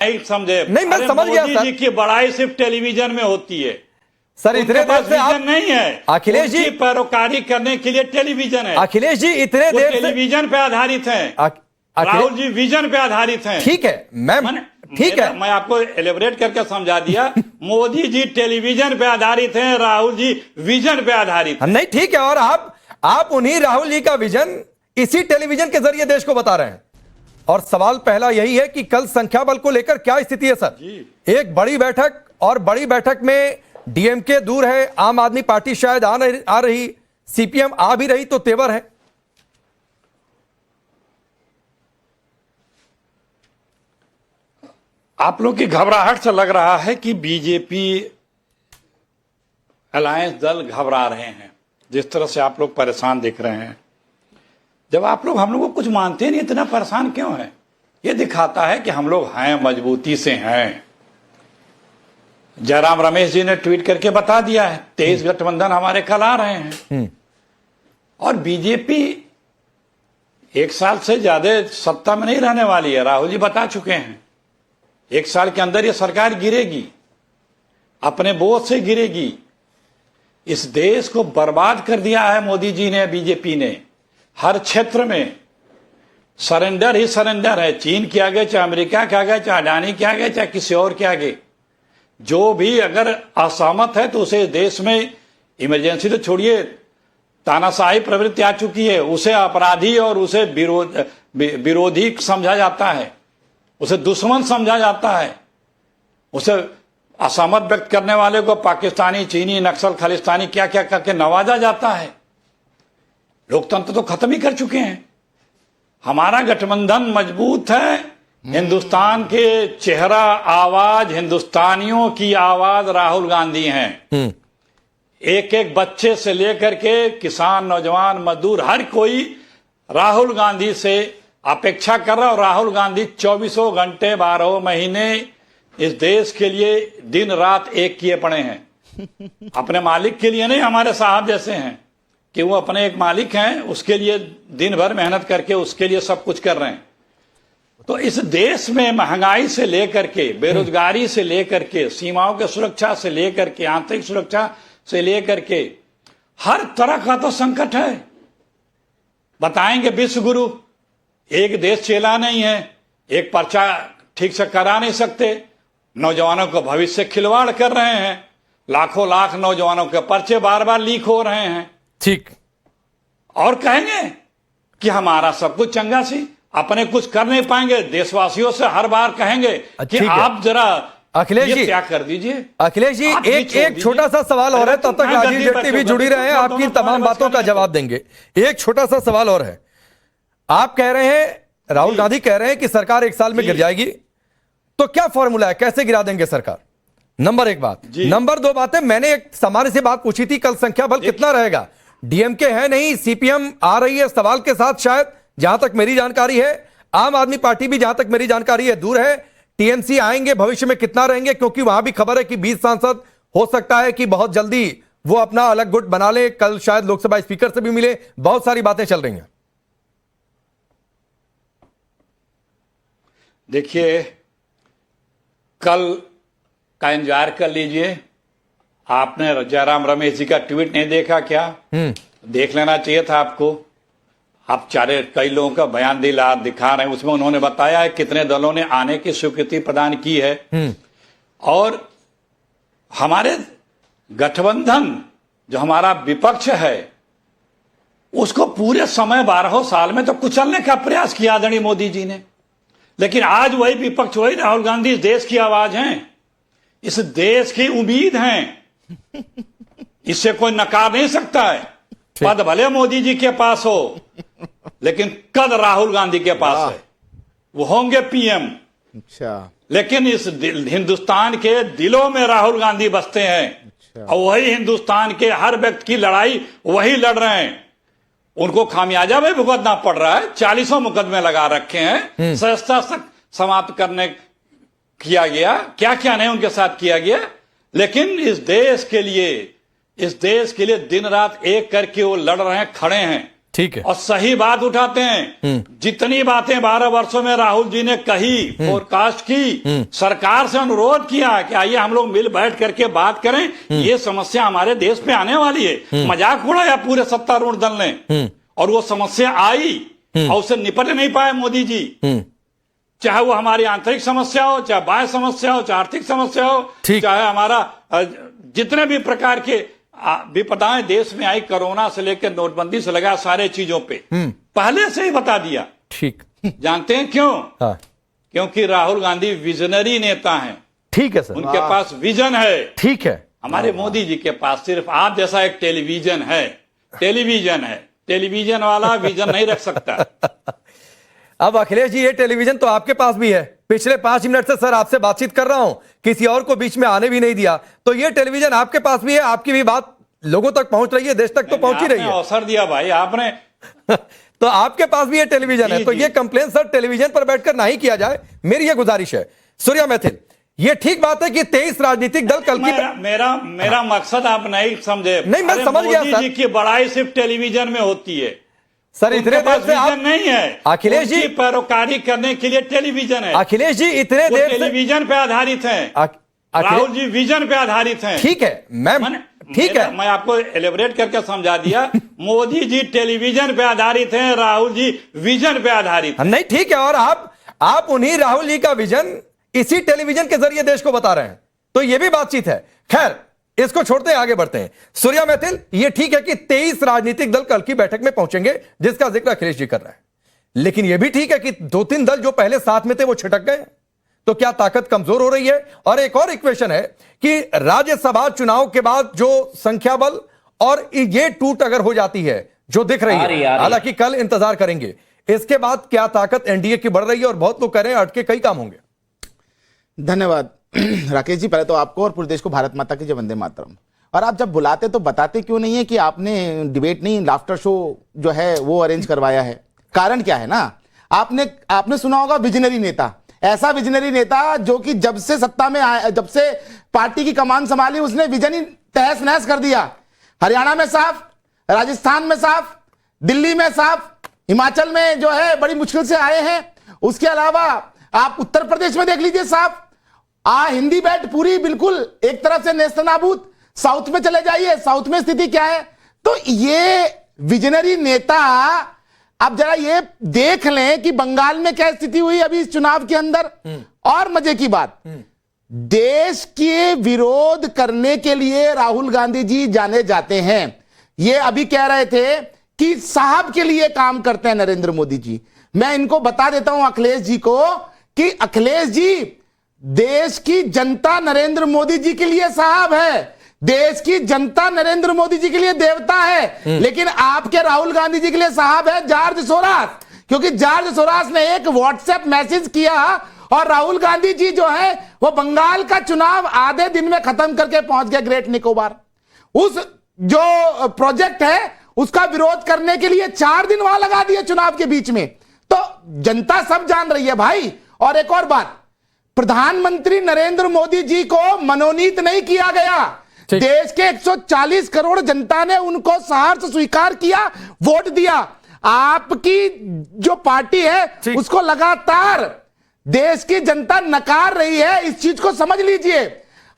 नहीं समझे? नहीं, मैं समझ गया मोदी सर। जी की बड़ाई सिर्फ टेलीविजन में होती है सर। इतने देर से आप नहीं है अखिलेश जी पैरोकारी करने के लिए टेलीविजन है। अखिलेश जी इतने देर से टेलीविजन पे आधारित है। राहुल जी विजन पे आधारित हैं। ठीक है, ठीक है, मैं आपको एलेबरेट करके समझा दिया। मोदी जी टेलीविजन पे आधारित हैं, राहुल जी विजन पे आधारित हैं। नहीं ठीक है, और आप उन्हीं राहुल जी का विजन इसी टेलीविजन के जरिए देश को बता रहे हैं। और सवाल पहला यही है कि कल संख्या बल को लेकर क्या स्थिति है सर जी? एक बड़ी बैठक, और बड़ी बैठक में डीएमके दूर है, आम आदमी पार्टी शायद आ रही, सीपीएम आ भी रही तो तेवर है। आप लोग की घबराहट से लग रहा है कि बीजेपी अलायंस दल घबरा रहे हैं, जिस तरह से आप लोग परेशान दिख रहे हैं। जब आप लोग हम लोग को कुछ मानते नहीं, इतना परेशान क्यों है? ये दिखाता है कि हम लोग हैं, मजबूती से हैं। जयराम रमेश जी ने ट्वीट करके बता दिया है 23 गठबंधन हमारे कल आ रहे हैं। और बीजेपी 1 साल से ज्यादा सत्ता में नहीं रहने वाली है, राहुल जी बता चुके हैं। 1 साल के अंदर ये सरकार गिरेगी, अपने बोझ से गिरेगी। इस देश को बर्बाद कर दिया है मोदी जी ने, बीजेपी ने। हर क्षेत्र में सरेंडर ही सरेंडर है, चीन के आगे, चाहे अमेरिका के आगे, चाहे अडानी के आगे, चाहे किसी और के आगे। जो भी अगर असहमत है तो उसे देश में इमरजेंसी तो छोड़िए, तानाशाही प्रवृत्ति आ चुकी है, उसे अपराधी और उसे विरोधी समझा जाता है, उसे दुश्मन समझा जाता है, उसे असहमत व्यक्त करने वाले को पाकिस्तानी, चीनी, नक्सल, खालिस्तानी क्या क्या करके नवाजा जाता है। लोकतंत्र तो खत्म ही कर चुके हैं। हमारा गठबंधन मजबूत है। हिंदुस्तान के चेहरा, आवाज, हिंदुस्तानियों की आवाज राहुल गांधी हैं। एक एक बच्चे से लेकर के किसान, नौजवान, मजदूर, हर कोई राहुल गांधी से अपेक्षा कर रहा है। और राहुल गांधी 24 घंटे 12 महीने इस देश के लिए दिन रात एक किए पड़े हैं। अपने मालिक के लिए नहीं, हमारे साहब जैसे हैं कि वो अपने एक मालिक हैं, उसके लिए दिन भर मेहनत करके उसके लिए सब कुछ कर रहे हैं। तो इस देश में महंगाई से लेकर के, बेरोजगारी से लेकर के, सीमाओं की सुरक्षा से लेकर के, आंतरिक सुरक्षा से लेकर के हर तरह का तो संकट है। बताएंगे विश्व गुरु, एक देश चेला नहीं है, एक पर्चा ठीक से करा नहीं सकते, नौजवानों को भविष्य खिलवाड़ कर रहे हैं, लाखों लाख नौजवानों के पर्चे बार बार लीक हो रहे हैं। ठीक, और कहेंगे कि हमारा सब कुछ चंगा सी, अपने कुछ कर नहीं पाएंगे। देशवासियों से हर बार कहेंगे कि आप जरा अखिलेश जी क्या कर दीजिए। अखिलेश जी एक छोटा सा सवाल और है, तब तक राजीव जेटली भी जुड़ी रहे हैं, आपकी तमाम बातों का जवाब देंगे। एक छोटा सा सवाल और है, आप कह रहे हैं, राहुल गांधी कह रहे हैं कि सरकार 1 साल में गिर जाएगी, तो क्या फॉर्मूला है, कैसे गिरा देंगे सरकार? नंबर 1 बात। नंबर 2 बात है, मैंने एक सामान्य सी बात पूछी थी, कल संख्या बल कितना रहेगा? डीएमके है नहीं, सीपीएम आ रही है, सवाल के साथ शायद, जहां तक मेरी जानकारी है। आम आदमी पार्टी भी जहां तक मेरी जानकारी है दूर है। टीएमसी आएंगे, भविष्य में कितना रहेंगे? क्योंकि वहां भी खबर है कि 20 सांसद हो सकता है कि बहुत जल्दी वो अपना अलग गुट बना ले। कल शायद लोकसभा स्पीकर से भी मिले, बहुत सारी बातें चल रही हैं। देखिए, कल का इंतजार कर लीजिए। आपने जयराम रमेश जी का ट्वीट नहीं देखा क्या? देख लेना चाहिए था आपको। आप कई लोगों का बयान दिखा रहे हैं, उसमें उन्होंने बताया है कितने दलों ने आने की स्वीकृति प्रदान की है। और हमारे गठबंधन जो हमारा विपक्ष है, उसको पूरे समय 12 साल में तो कुचलने का प्रयास किया आदरणीय मोदी जी ने। लेकिन आज वही विपक्ष, वही राहुल गांधी इस देश की आवाज हैं, इस देश की उम्मीद हैं। इससे कोई नकार नहीं सकता है। पद भले मोदी जी के पास हो, लेकिन कद राहुल गांधी के पास है, वो होंगे पीएम। अच्छा, लेकिन इस हिंदुस्तान के दिलों में राहुल गांधी बसते हैं। अच्छा। और वही हिंदुस्तान के हर व्यक्ति की लड़ाई वही लड़ रहे हैं। उनको खामियाजा में भुगतना पड़ रहा है। 40 मुकदमे लगा रखे हैं, सस्ता समाप्त करने किया गया, क्या क्या नहीं उनके साथ किया गया। लेकिन इस देश के लिए दिन रात एक करके वो लड़ रहे हैं, खड़े हैं। ठीक है। और सही बात उठाते हैं। जितनी बातें 12 वर्षों में राहुल जी ने कही, फोरकास्ट की, सरकार से अनुरोध किया कि आइए हम लोग मिल बैठ करके बात करें, ये समस्या हमारे देश पे आने वाली है। मजाक उड़ाया पूरे सत्तारूढ़ दल ने, और वो समस्या आई और उससे निपट नहीं पाए मोदी जी। चाहे वो हमारी आंतरिक समस्या हो, चाहे बाह्य समस्या हो, चाहे आर्थिक समस्या हो, चाहे हमारा जितने भी प्रकार के विपदाएं देश में आई, कोरोना से लेकर नोटबंदी से लगा सारे चीजों पे पहले से ही बता दिया। ठीक। जानते हैं क्यों? हाँ। क्योंकि राहुल गांधी विजनरी नेता हैं। ठीक है सर, उनके पास विजन है। ठीक है। हमारे मोदी जी के पास सिर्फ आप जैसा एक टेलीविजन है। टेलीविजन वाला विजन नहीं रख सकता। अब अखिलेश जी, ये टेलीविजन तो आपके पास भी है। पिछले 5 मिनट से सर आपसे बातचीत कर रहा हूं, किसी और को बीच में आने भी नहीं दिया। तो ये टेलीविजन आपके पास भी है, आपकी भी बात लोगों तक पहुंच रही है, देश तक तो पहुंच ही रही है। अवसर दिया भाई आपने। तो आपके पास भी ये टेलीविजन है, तो ये कंप्लेन सर टेलीविजन पर बैठकर ना ही किया जाए, मेरी ये गुजारिश है। सूर्या मैथिल, ये ठीक बात है कि 23 राजनीतिक दल कल की मेरा मकसद आप नहीं समझे। नहीं, मैं समझ गया सर। मोदी जी की बड़ाई सिर्फ टेलीविजन में होती है सर। इतने देर से आप नहीं है अखिलेश जी, पैरोकारी करने के लिए टेलीविजन है। अखिलेश जी इतने देर से टेलीविजन पे आधारित है। राहुल जी विजन पे आधारित हैं। ठीक है, ठीक है, मैं आपको एलेबरेट करके समझा दिया। मोदी जी टेलीविजन पे आधारित हैं, राहुल जी विजन पे आधारित। नहीं, ठीक है। और आप उन्हीं राहुल जी का विजन इसी टेलीविजन के जरिए देश को बता रहे हैं, तो यह भी बातचीत है। खैर, इसको छोड़ते हैं, आगे बढ़ते हैं। सूर्या मैथिल, यह ठीक है कि 23 राजनीतिक दल कल की बैठक में पहुंचेंगे, जिसका जिक्र अखिलेश जी कर रहे हैं। लेकिन यह भी ठीक है कि 2-3 दल जो पहले साथ में थे वो छिटक गए। तो क्या ताकत कमजोर हो रही है? और एक और इक्वेशन है कि राज्यसभा चुनाव के बाद जो संख्या बल और ये टूट अगर हो जाती है, जो दिख रही है, हालांकि कल इंतजार करेंगे, इसके बाद क्या ताकत एनडीए की बढ़ रही है? और बहुत लोग कह रहे हैं अटके कई काम होंगे। धन्यवाद राकेश जी, पहले तो आपको और पूरे देश को भारत माता की जय, वंदे मातरम। और आप जब बुलाते तो बताते क्यों नहीं है कि आपने डिबेट नहीं, लाफ्टर शो जो है वो अरेंज करवाया है? कारण क्या है ना, आपने सुना होगा विजनरी नेता, ऐसा विजनरी नेता जो कि जब से सत्ता में आया, जब से पार्टी की कमान संभाली, उसने विजन ही तहस नहस कर दिया। हरियाणा में साफ, राजस्थान में साफ, दिल्ली में साफ, हिमाचल में जो है बड़ी मुश्किल से आए हैं। उसके अलावा आप उत्तर प्रदेश में देख लीजिए साफ, हिंदी बेल्ट पूरी बिल्कुल एक तरफ से नेस्तनाबूद। साउथ में चले जाइए, साउथ में स्थिति क्या है? तो ये विजनरी नेता, आप जरा ये देख लें कि बंगाल में क्या स्थिति हुई अभी इस चुनाव के अंदर। और मजे की बात, देश के विरोध करने के लिए राहुल गांधी जी जाने जाते हैं। ये अभी कह रहे थे कि साहब के लिए काम करते हैं नरेंद्र मोदी जी। मैं इनको बता देता हूं अखिलेश जी को कि अखिलेश जी, देश की जनता नरेंद्र मोदी जी के लिए साहब है, देश की जनता नरेंद्र मोदी जी के लिए देवता है। लेकिन आपके राहुल गांधी जी के लिए साहब है जॉर्ज सोरास, क्योंकि जॉर्ज सोरास ने एक व्हाट्सएप मैसेज किया और राहुल गांधी जी जो है वो बंगाल का चुनाव आधे दिन में खत्म करके पहुंच गए ग्रेट निकोबार। उस जो प्रोजेक्ट है उसका विरोध करने के लिए 4 दिन वहां लगा दिए चुनाव के बीच में। तो जनता सब जान रही है भाई। और एक और बात, प्रधानमंत्री नरेंद्र मोदी जी को मनोनीत नहीं किया गया। देश के 140 करोड़ जनता ने उनको सहर्ष स्वीकार किया, वोट दिया। आपकी जो पार्टी है उसको लगातार देश की जनता नकार रही है। इस चीज को समझ लीजिए।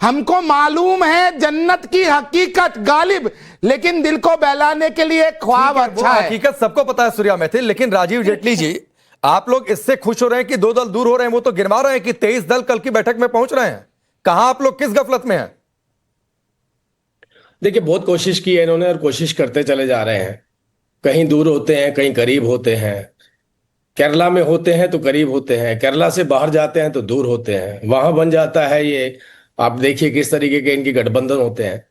हमको मालूम है जन्नत की हकीकत गालिब, लेकिन दिल को बहलाने के लिए ख्वाब अच्छा है। हकीकत सबको पता है सूर्या मैथिल, लेकिन राजीव जेटली जी, आप लोग इससे खुश हो रहे हैं कि 2 दल दूर हो रहे हैं, वो तो गिनवा रहे हैं कि 23 दल कल की बैठक में पहुंच रहे हैं। कहां आप लोग, किस गफलत में हैं? देखिए, बहुत कोशिश की है इन्होंने और कोशिश करते चले जा रहे हैं। कहीं दूर होते हैं, कहीं करीब होते हैं। केरला में होते हैं तो करीब होते हैं, केरला से बाहर जाते हैं तो दूर होते हैं। वहां बन जाता है ये, आप देखिए किस तरीके के इनके गठबंधन होते हैं।